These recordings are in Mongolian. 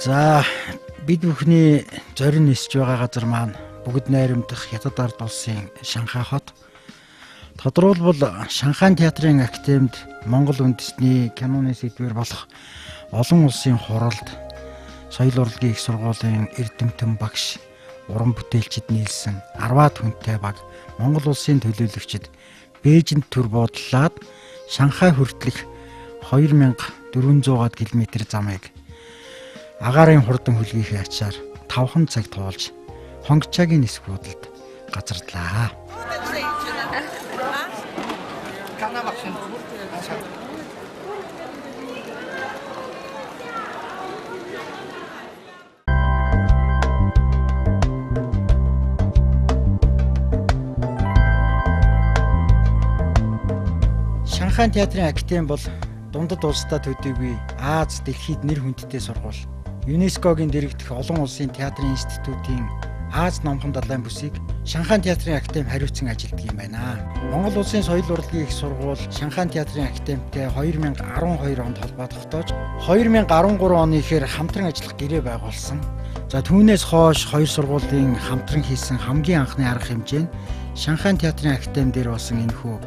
За бид бүхний зорин нисэж байгаа газар маань бүгд найрамдах Хятад ард улсын Шанхай хот. Тодорхойлбол Шанхай театрын академид Монгол үндэстний киноны сэдвээр болох олон улсын хуралд соёл урлагийн их сургуулийн эрдэмтэн багш, уран бүтээлчид нийлсэн 10-аад хүнтэй баг Монгол улсын төлөөлөгчид Бээжинд төр буудлаад Шанхай хүртэлх 2400-аад км замыг агаарын хурдан хүлгийнхээ ачаар 5 цаг туулж Хонгчагийн нисэх буудалд газардлаа. Шанхай театрын академи бол дундад улстай төдийгүй Аз дэлхийд нэр хүндтэй сургууль. ЮНЕСКОгийн дэргэдэх олон улсын театрын институтийн Аз номхон далайн бүсийг Шанхай театрын академи хариуцсан ажилтдаг юм байна. Монгол улсын соёл урлагийн их сургууль Шанхай театрын академитэй 2012 онд холбоо тогтоож 2013 оны ихээр хамтран ажиллах гэрээ байгуулсан. За түүнээс хойш хоёр сургуулийн хамтран хийсэн хамгийн анхны арга хэмжээ нь Шанхай театрын академи дээр болсон энэхүү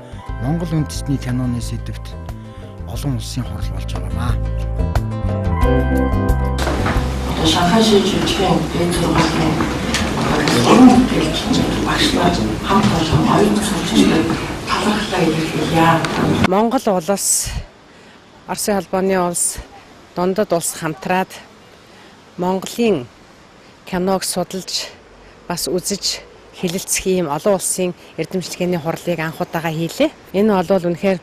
Монгол үндэстний киноны сэдвт олон улсын хурал болж байгаамаа. Шанхайши жүжигчин энэ сургуулийн уран бүтээлчид багшлаад хамт олон оюун сурчдыг талархлаа илэрхийлье. Монгол улс, Оросын холбооны улс, дундад улс хамтраад Монголын киног судалж бас үзэж хэлэлцэх ийм олон улсын эрдэмчлэгээний хурлыг анх удаага хийлээ. Энэ бол үнэхээр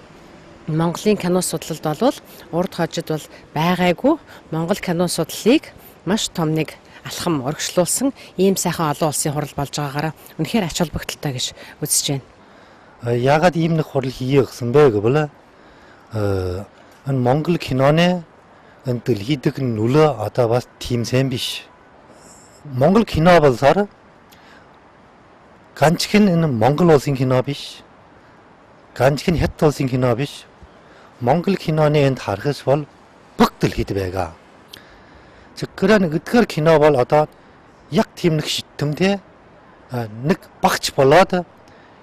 Монголын кино судлалд бол урд хожид бол байгаагүй Монгол кино судлалыг маш том нэг алхам урагшлуулсан ийм сайхан олон улсын хурал болж байгаагаараа үнэхээр ач холбогдолтой гэж үзэж байна. Яагаад ийм нэг хурал хийе гэсэн бэ гэвэл энэ Монгол киноны энэ дэлхийдх нөлөө одоо бас тийм сайн биш. Монгол кино болсоор ганцхан энэ Монгол улсын кино биш. Ганцхан Хятад улсын кино биш. Монгол киноны энд харахс бол бүх дэлхийд байгаа. Тэгэхээр эдгээр кино бол одоо яг тийм нэг шитэмтэй нэг багч болоод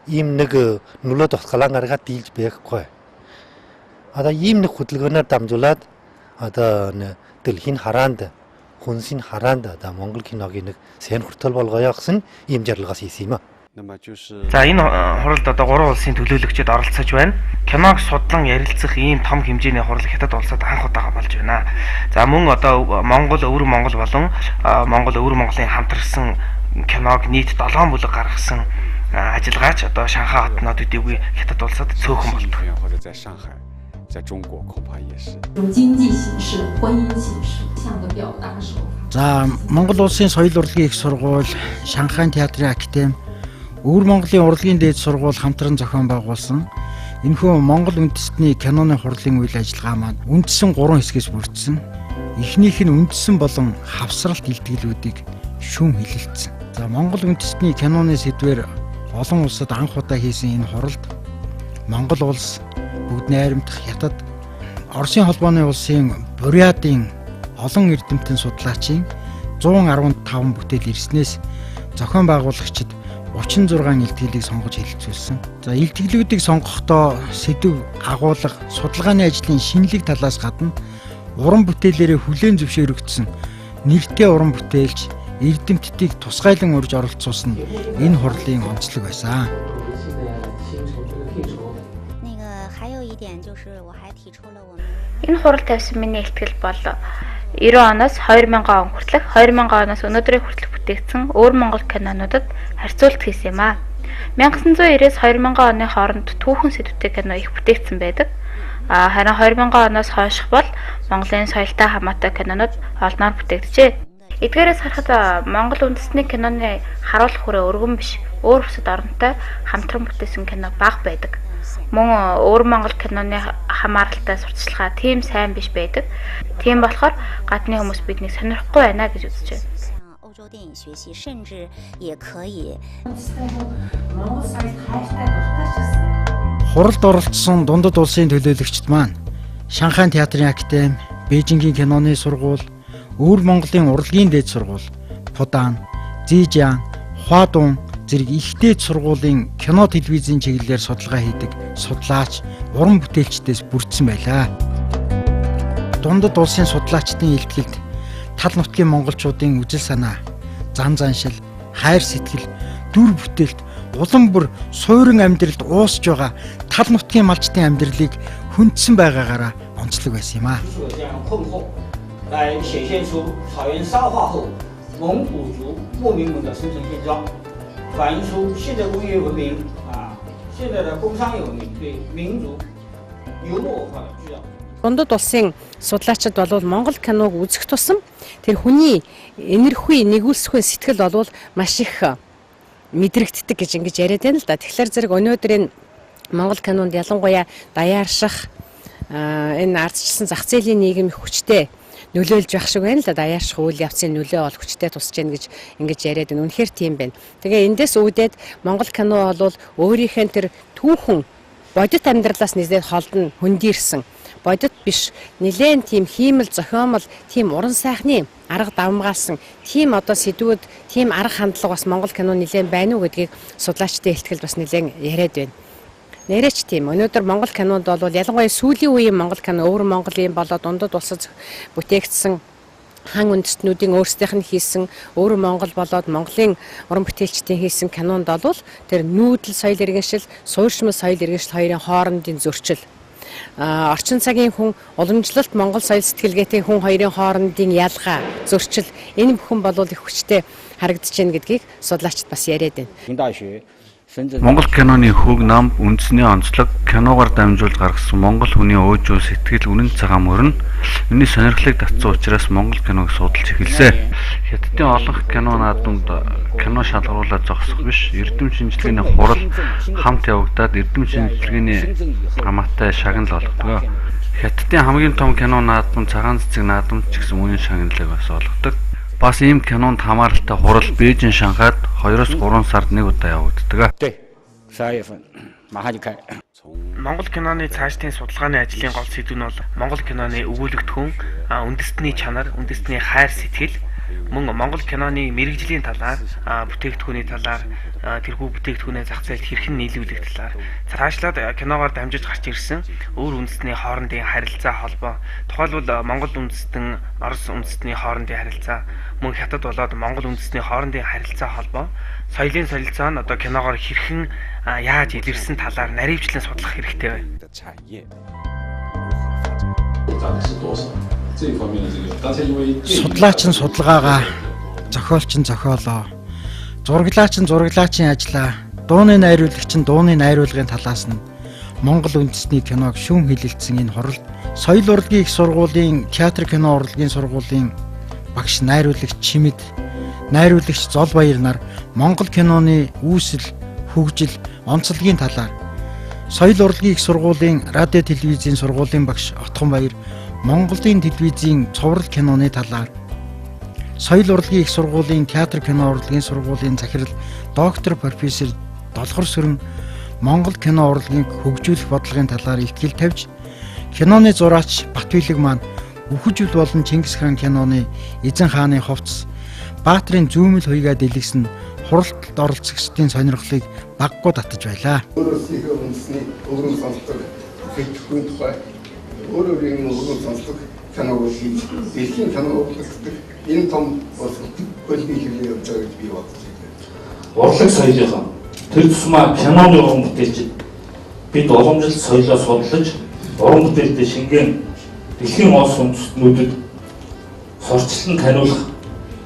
ийм нэг нөлөө тусгалан гаргаад дийлж байхгүй. Одоо ийм нэг хөдөлгөөнөөр дамжуулаад одоо дэлхийн хараанд хүнсийн хараанд одоо Монгол киногийн нэг сайн хүртэл болгоё гэсэн ийм жаргалгаас хийсэн юм аа. За энэ хуралд одоо 3 улсын төлөөлөгчид оролцож байна. Киног судлан ярилцах ийм том хэмжээний хурал Хятад улсад анх удаага болж байна. За мөн одоо Монгол, Өвөр Монгол болон Монгол, Өвөр Монголын хамтарсан киног нийт 7 бүлэг гаргасан ажиллагаач одоо Шанхай хотнод үдээгүй Хятад улсад цөөхөн болдог. За Монгол улсын соёл урлагийн их сургууль Шанхай театрын академи Өвөр Монголын урлагийн дээд сургууль хамтран зохион байгуулсан энэхүү Монгол үндэстний киноны хурлын үйл ажиллагаа маань үндсэн 3 хэсгээс бүрдсэн. Эхнийх нь үндсэн болон хавсралт илтгэлүүдийг шүүн хэлэлцсэн. За Монгол үндэстний киноны сэдвээр олон улсад анх удаа хийсэн энэ хуралд Монгол улс, бүгд найрамдах Хятад, Оросын холбооны улсын Бурятын олон эрдэмтэн судлаачийн 115 бүтээл ирснээс зохион байгуулагчид 36 илтгэлийг сонгож хэлэлцүүлсэн. За илтгэлүүдийг сонгохдоо сэдв агуулга, судалгааны ажлын шинэлэг талаас гадна уран бүтээлээрээ хүлээн зөвшөөрөгдсөн нэртэй уран бүтээлч эрдэмтдийг тусгайлан урьж оролцуулсан нь энэ хурлын онцлог байсан. Энэ хурал тавьсан миний илтгэл бол 90 оноос 2000 он хүртэлх 2000 оноос өнөөдрийн хүртэлх бүтээгдсэн Өвөр Монгол кинонуудад харьцуулт хийсэн юм а. 1990-ээс 2000 оны хооронд түүхэн сэдвтэй кино их бүтээгдсэн байдаг. Харин 2000 оноос хойших бол Монголын соёлтой хамаатай кинонууд олноор бүтээгдэжээ. Эдгээрээс харахад Монгол үндэстний киноны харуулах хүрээ өргөн биш, өөр бусад оронтой хамтран бүтээсэн кино бага байдаг. Мөн Өвөр Монгол киноны хамааралтай сурталчилгаа тийм сайн биш байдаг. Тийм болохоор гадны хүмүүс биднийг сонирхгүй байна гэж үзэж байна. Хуралд оролцсон дундад улсын төлөөлөгчд маань Шанхай театрын академи, Бээжингийн киноны сургууль, Өвөр Монголын урлагийн дээд сургууль, Пудан, Зижан, Хуадун зэрэг их дээд сургуулийн кино телевизийн чиглэлээр судалгаа хийдэг судлаач, уран бүтээлчдээс бүрдсэн байлаа. Дундад улсын судлаачдын илтгэлд тал нутгийн монголчуудын үжил санаа, зан заншил, хайр сэтгэл, дүр бүтээлт улам бүр суурин амьдралд уусж байгаа тал нутгийн малчдын амьдралыг хүндсэн байгаагаараа онцлог байсан юм аа. 来显现出草原烧化后蒙古族牧民们的生存现状，反映出现代工业文明现在的工商业文明对民族游牧文化的巨大。 Дундад улсын судлаачид бол Монгол киног үзэх тусам тэр хүний энерхүй нэгүүлсэхүйн сэтгэл бол маш их мэдрэгддэг гэж ингэж яриад байна л да. Тэгэхээр зэрэг өнөөдөр энэ Монгол кинонд ялангуяа даяарших энэ ардчилсан зах зээлийн нийгэм их хүчтэй нөлөөлж байх шиг байна л да. Даяарших үйл явцын нөлөө бол хүчтэй тусч гэнэ гэж ингэж яриад байна. Үнэхээр тийм байна. Тэгээ эндээс үүдээд Монгол кино бол өөрийнхөө тэр түүхэн бодит амьдралаас нэзээд холдно хөндийрсэн бодит биш нэлээд тийм хиймэл зохиомл тийм уран сайхны арга давмгаалсан тийм одоо сэдвүүд тийм арга хандлага бас Монгол кино нэлээд байна уу гэдгийг судлаачдын ихтгэл бас нэлээд яриад байна. Нэрэж тийм өнөөдөр Монгол кинонд бол ялангуяа сүүлийн үеийн Монгол кино өвөр Монголын болоод дундад улсад бүтээгдсэн хан үндэстнүүдийн өөрсдийнх нь хийсэн өвөр Монгол болоод Монголын уран бүтээлчдийн хийсэн кинонд бол тэр нүүдэл соёл иргэншил, суурьшмал соёл иргэншил хоёрын хоорондын зөрчил орчин цагийн хүн уламжлалт Монгол соёл сэтгэлгээтэй хүн хоёрын хоорондын ялгаа зөрчил энэ бүхэн бол их хүчтэй харагдаж байна гэдгийг судлаачид бас яриад байна. Монгол киноны хөг нам үндэсний онцлог киногоор дамжуулж гаргасан монгол хүний өөжөө сэтгэл үнэн цагаан мөрөн миний сонирхлыг татсан учраас монгол киног судалж эхэлсэн. Хятадын олонх кино наадамд кино шалгаруулаад зогсох биш, эрдэм шинжилгээний хурал хамт явагдаад эрдэм шинжилгээний хамаатай шагнал олгодог. Хятадын хамгийн том кино наадам цагаан цэцэг наадам ч гэсэн үүний шагналыг бас олгодог. Бас ийм кинонд хамааралтай хурал Бээжин Шанхайд 2-3 сард нэг удаа явагддаг. Монгол киноны цаашдын судалгааны ажлын гол сэдв нь бол Монгол киноны өгүүлэгдэхүүн, үндэстний чанар, үндэстний хайр сэтгэл, мөн Монгол киноны мэрэгжлийн талаар, бүтээгдэхүүний талаар, тэрхүү бүтээгдэхүүнээ зах зээлд хэрхэн нийлүүлэх талаар цаашлаад киногоор дамжиж гарч ирсэн өөр үндэстний хоорондын харилцаа холбоо, тухайлбал Монгол үндэстэн, Орос үндэстний хоорондын харилцаа, мөн Хятад болоод Монгол үндэстний хоорондын харилцаа холбоо, соёлын солилцоо нь одоо киногоор хэрхэн яаж илэрсэн талаар наривчлан судлах хэрэгтэй байна. Судлаач нь судалгаагаа, зохиолч нь зохиолоо, зураглаач нь зураглаачийн ажлаа, дууны найруулагч нь дууны найруулгын талаас нь Монгол үндэсний киног шүүн хэлэлцсэн энэ хурал соёл урлагийн их сургуулийн театр кино урлагийн сургуулийн багш найруулагч Чимэд, найруулагч Золбаяр нар Монгол киноны үүсэл, хөгжил, онцлогийн талаар, соёл урлагийн их сургуулийн радио телевизийн сургуулийн багш Отгонбаяр Монголын телевизийн цуврал киноны талаар, соёл урлагийн их сургуулийн театр кино урлагийн сургуулийн захирал доктор профессор Долгор Сүрэн Монгол кино урлагийн хөгжүүлэх бодлогын талаар ихтгэл тавьж, киноны зураач Батбилэг маань Үхэж үл болон Чингис хаан киноны Эзэн хааны хувцас, Баатрын зүүмэл хуйгаа дэлгэсэн хуралд оролцогчдын сонирхлыг баггүй татаж байлаа. Өөрөөсөө үндэсний өвөрн сонсдог хэлбэрийн тухай өөрөөр юм өвөрн сонсдог киног хийж дэлхийн кино урлагдаг энэ том хөлбий хэлний явж байгаа гэж би бодсон. Урлаг соёлынхаа тэр тусмаа киноны уран бүтээлчид бид уламжлалт соёлоо судлаж уран бүтээлтэй шингэн дэлхийн улс үндэстнүүдэд сурчлан таниулах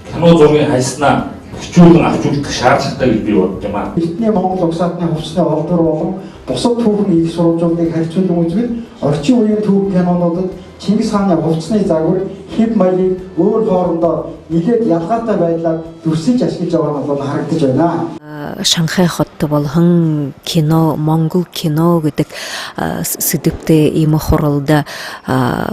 кино зургийн хайснаа хичүүлэн авч үлдэх шаардлагатай гэж би боддог юм аа. Эртний Монгол угсаатны хувцсны олдор болон бусад түүхэн их сурвалжуудыг харьцуулан үзвэл орчин үеийн түүх кинонуудад Чингис хааны хувцсны загвар, хэв маягийг өөр хоорондоо нэлээд ялгаатай байдлаар дүрсэж ашиглаж байгаа нь бол харагдаж байна. Шанхай хот болхон кино, Монгол кино гэдэг сэдвтэй ийм хуралда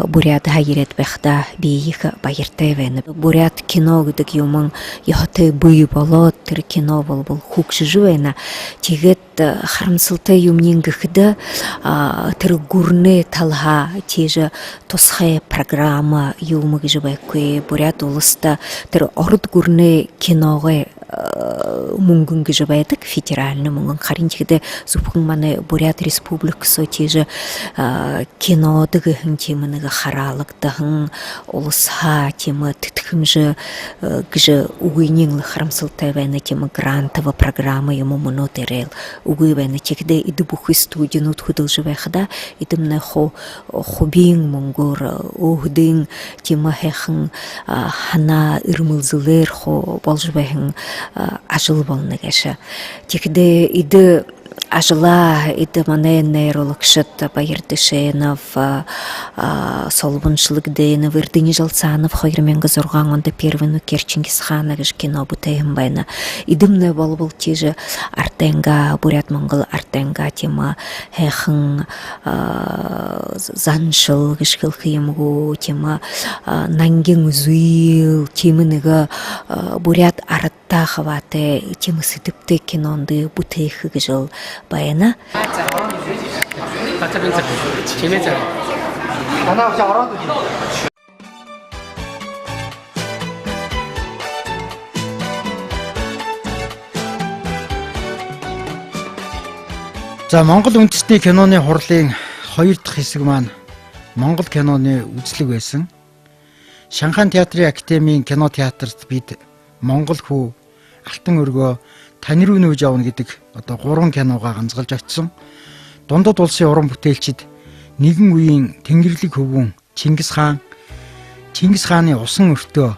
Бурят хайрет байхдаа би их баяртай байна. Бурят кино гэдэг юм яхатай бий болоод тэр кино бол хөгжиж байна. Тэгээд харамсалтай юмнин гэхэд тэр гүрнэ талха тийж тусгай программа юм гэж байхгүй. Бурят улстай тэр орд гүрнэ киногоо мөнгөн гэж байдаг федеральны мөнгөн харин тэгэхдээ зөвхөн манай Бурят республиксо тийж кинодаг тийм нэг хараалагдсан улсаа тийм тэтгэмж гэж үгүйний харамсалтай байна тийм грантовая программа юм мөнөдөрэл үгүй байна тэгэхдээ эд бүх студиунууд хөдөлж байхада эдэмнэ хобийн мөнгөөр өхдийн тийм хайхан хана ирмэлзлэр болж байна ажил болно гэж. Тэгэхдээ эд ажлаа эд манай нейрологчд Баярдышенов Солбончлог Дэйнов Эрдэнэ Жалцанов 2006 онд первый Чингисхан гэж кино бүтээн байна. Эдэмнэ болбол тийж Артенга Бурят Монгол Артенга тийм хайхан заншил гэж хэлэх юмгүй тийм нангийн үзүүл тийм нэг Бурят артта хаваатай тийм сэдвтэй кинонд бүтээх гэж байна. За Монгол үндэсний киноны хурлын 2 дахь хэсэг маань Монгол киноны үзлэг байсан. Шанхай театрын академийн кино театрт бид Монгол хүү, Алтан өргөө, Тань руу нүүж явна гэдэг одоо 3 киногоо ганцгалж очсон. Дундад улсын уран бүтээлчид нэгэн үеийн Тэнгэрлэг хөвгүн Чингис хааны усан өртөө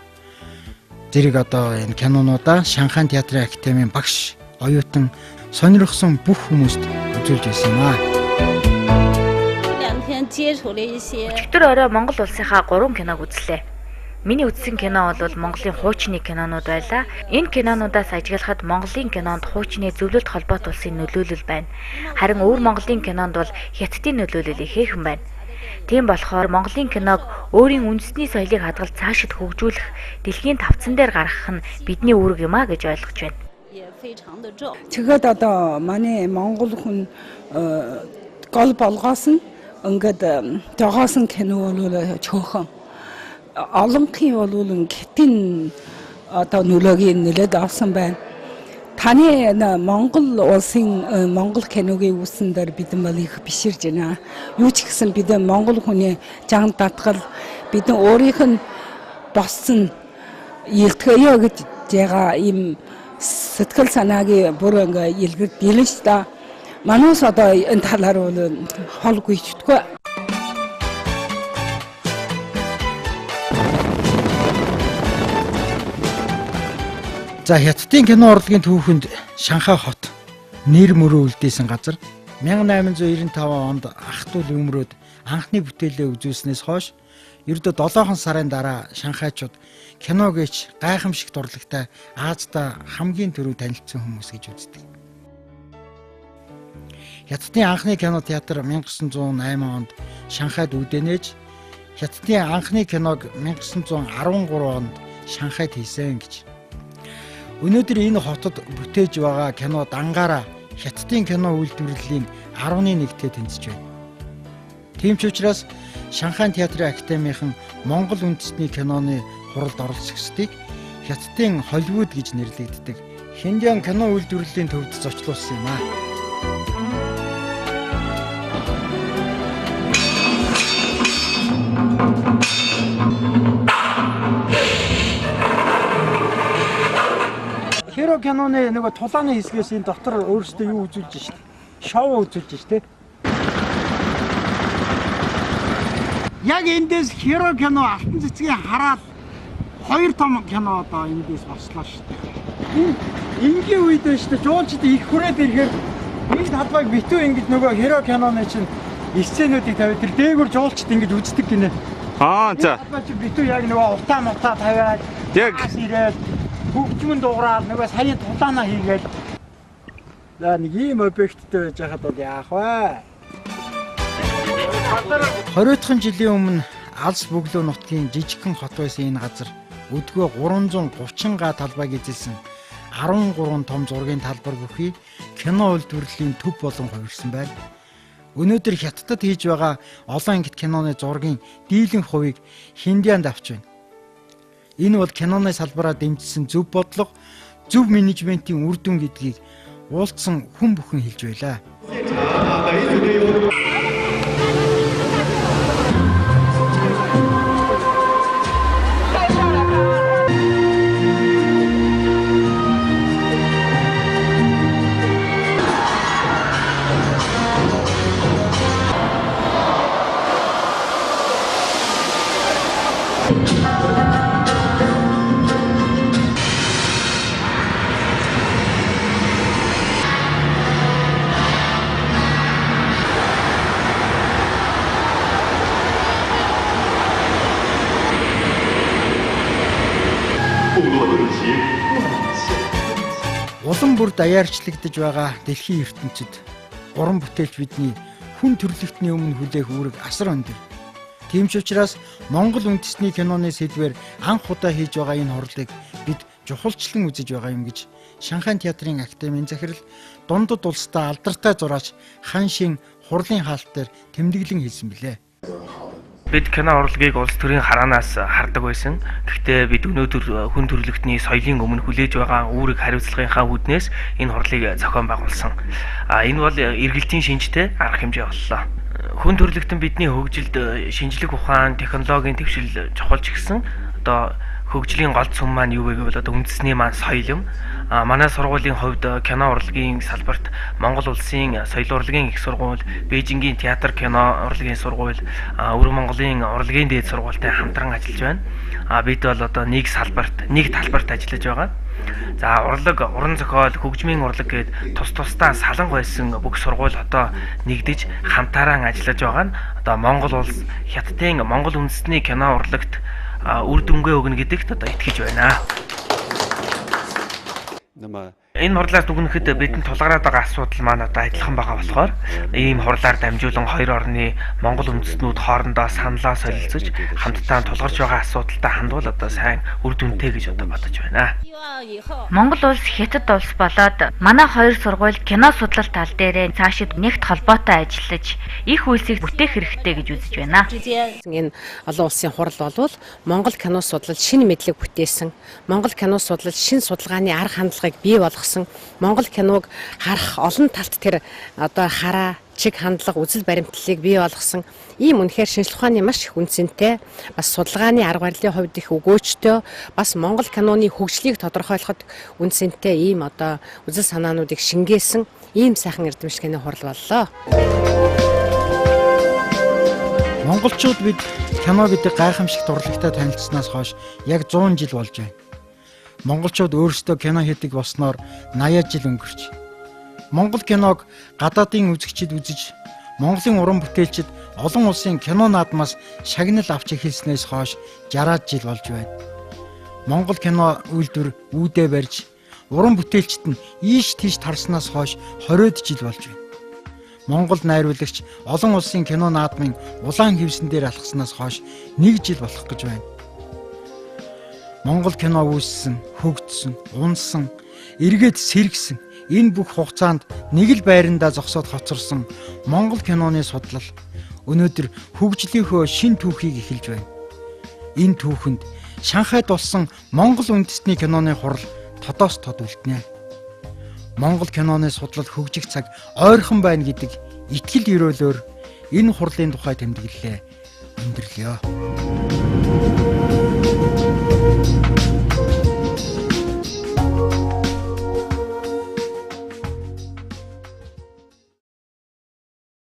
зэрэг одоо энэ кинонуудаа Шанхай театрын академийн багш оюутан сонирхсон бүх хүмүүст үзүүлж байсан юм аа. Өчигдөр орой Монгол улсынхаа 3 киног үзлээ. Миний үзсэн кино бол Монголын хуучны кинонууд байлаа. Энэ кинонуудаас ажиглахад Монголын кинонд хуучны зөвлөлт холбоот улсын нөлөөлөл байна. Харин өвөр Монголын кинонд бол Хятадын нөлөөлөл ихээхэн байна. Тийм болохоор Монголын киног өөрийн үндэсний соёлыг хадгалж цаашид хөгжүүлэх, дэлхийн тавцан дээр гаргах нь бидний үүрэг юм а гэж ойлгож байна. Тэгээд одоо манай Монгол хүн гол болгоос нь ингээд тогоосон кино бол чөөхөн олонхын болон хятадын одоо нөлөөгийн нэлээд авсан байна. Таны Монгол улсын Монгол киногийн үүсэн дээр бидэн бол их биширж байна. Юу ч гэсэн бидэн Монгол хүний жан татгал бидэн өөрийнх нь боссон илтгэе гэж яга им сэтгэл санаагийн бүр ингээ илгэр дийлэн ш та. Манус одоо энэ талаар бол холгүй чүтгөө. За Хятадын кино урлагийн түүхэнд Шанхай хот нэр мөрөө үлдээсэн газар 1895 онд ах トゥ өмрөөд анхны бүтээлээ үзүүлснээс хойш ердөө 7 сарын дараа шанхайчууд киногч гайхамшигт урлагтай Азида хамгийн түрүү танилцсан хүмүүс гэж үздэг. Хятадын анхны кино театр 1908 онд Шанхайд үүдэнэж Хятадын анхны киног 1913 онд Шанхайд хийсэн гэж. Өнөөдөр энэ хотод бүтээж байгаа кино дангаараа Хятадын кино үйлдвэрлэлийн 11-т тэнцэж байна. Тийм ч учраас Шанхай театрын академийнхан Монгол үндэсний киноны хуралд оролцогчдыг Хятадын Холливуд гэж нэрлэгддэг Хиндиан кино үйлдвэрлэлийн төвд зочлуулсан юм аа. Хиро киноны нөгөө тулааны хэсгээс энэ дотор өөрөөсөө юу үзүүлж штэ. Шоу үзүүлж штэ. Яг эндээс Хиро кино алтан цэцгийн хараад 2 том кино одоо эндээс болслоо штэ. Энгийн үед штэ жуулчд их хүрээд ирэхээр энэ талбайг битүү ингэж нөгөө Хиро киноны чинь сценүүдийг тавиад тэр дээгүр жуулчд ингэж үздэг гинэ. Аа за. Талбай чи битүү яг нөгөө утаа тавиад яг ирээд хөгжмөн дуураад нөгөө саяын тулаанаа хийгээл За нэг ийм объекттэй байж хахад бол яах вэ? 20 жилийн өмнө Алс бөглөө нутгийн жижигхэн хот байсан энэ газар өдгөө 330 га талбайг эзэлсэн 13 том зургийн талбар бүхий кино үйлдвэрлэлийн төв болон хувирсан байна. Өнөөдөр Хятадд хийж байгаа олон ангит киноны зургийн дийлэнх хувийг Хиндианд авч байна. Энэ бол киноны салбараа дэмжсэн зөв бодлого, зөв менежментийн үр дүн гэдгийг уулзсан хүн бүхэн хэлж байлаа. Улам бүр даяарчлагдж байгаа дэлхийн ертөнцид уран бүтээлч бидний хүн төрлөختний өмнө хүлээх үүрэг асар өндөр. Тийм ч учраас Монгол үндэсний киноны сэдвээр анх удаа хийж байгаа энэ хурлыг бид чухалчлан үзэж байгаа юм гэж Шанхай театрын академийн захирал дундад улстай алдартай зураач Хан Шин хурлын хаалт дээр тэмдэглэн хэлсэн билээ. Бид кино урлагийг улс төрийн хараанаас хардаг байсан. Гэхдээ бид өнөөдөр хүн төрөлхтний соёлын өмнө хүлээж байгаа үүрэг хариуцлагынхаа үүднээс энэ хурлыг зохион байгуулсан. Энэ бол эргэлтийн шинжтэй арга хэмжээ боллоо. Хүн төрөлхтөн бидний хөгжилд шинжлэх ухаан, технологийн дэвшил чухалч гисэн. Одоо хөгжлийн гол цөм маань юу вэ гэвэл одоо үндэсний маань соёл юм. Манай сургуулийн хувьд кино урлагийн салбарт Монгол улсын соёл урлагийн их сургууль, Бээжингийн театр кино урлагийн сургууль, Өвөр Монголын урлагийн дээд сургуультай хамтран ажиллаж байна. Бид бол одоо нэг талбарт ажиллаж байгаа. За урлаг, уран зохиол, хөгжмийн урлаг гээд тусдаа саланг байсан бүх сургууль одоо нэгдэж хамтаараа ажиллаж байгаа нь одоо Монгол улс Хятадын Монгол үндэсний кино урлагт үр дүнгээ өгнө гэдэгт одоо итгэж байна. Энэ хурлаас дүгнэхэд бидэнд тулгараад байгаа асуудал маань одоо адилхан байгаа болохоор ийм хурлаар дамжуулан хоёр орны Монгол үндэстнүүд хоорондоо саналаа солилцож хамтдаа тулгарч байгаа асуудалтай хандвал одоо сайн үр дүнтэй гэж одоо бодож байна. Монгол улс Хятад улс болоод манай хоёр сургууль кино судлал тал дээр цаашид нэгт холбоотой ажиллаж их үйлсийг бүтээх хэрэгтэй гэж үзэж байна. Энэ олон улсын хурал болвол Монгол кино судлал шинэ мэдлэг бүтээсэн, Монгол кино судлал шинэ судалгааны арга хандлагыг бий болгосон, Монгол киног харах олон талт тэр одоо хараа чиг хандлага үзэл баримтлалыг бий болгосон ийм үнэхээр шинжлэх ухааны маш их үнцэнтэй, бас судалгааны арга барилын хувьд их өгөөжтэй, бас Монгол киноны хөгжлийг тодорхойлоход үнцэнтэй ийм одоо үзэл санаануудыг шингээсэн ийм сайхан эрдэмшлэгийн хурал боллоо. Монголчууд бид кино гэдэг гайхамшигт урлагтай танилцсанаас хойш яг 100 жил болж байна. Монголчууд өөрсдөө кино хийдэг болсноор 80 жил өнгөрч. Монгол киног гадаадын үзэгчид үзэж, Монголын уран бүтээлчид олон улсын кино наадмаас шагнал авч эхэлснээс хойш 60 жил болж байна. Монгол кино үйлдвэр үүдээ барьж, уран бүтээлчид нь ийш тийш тарснаас хойш 20 жил болж байна. Монгол найруулагч олон улсын кино наадмын улаан хивсэн дээр алхаснаас хойш 1 жил болох гэж байна. Монгол кино үүссэн, хөгжсөн, унсан, эргээд сэргсэн энэ бүх хугацаанд нэг л байрандаа зогсоод хоцорсон Монгол киноны судлал өнөөдөр хөгжлийнхөө шин түүхийг эхэлж байна. Энэ түүхэнд Шанхайд болсон Монгол үндэсний киноны хурал тодоос тод үлднэ. Монгол киноны судлал хөгжих цаг ойрхон байна гэдэг итгэл өрөөлөөр энэ хурлын тухай тэмдэглэлээ өндөрлөё.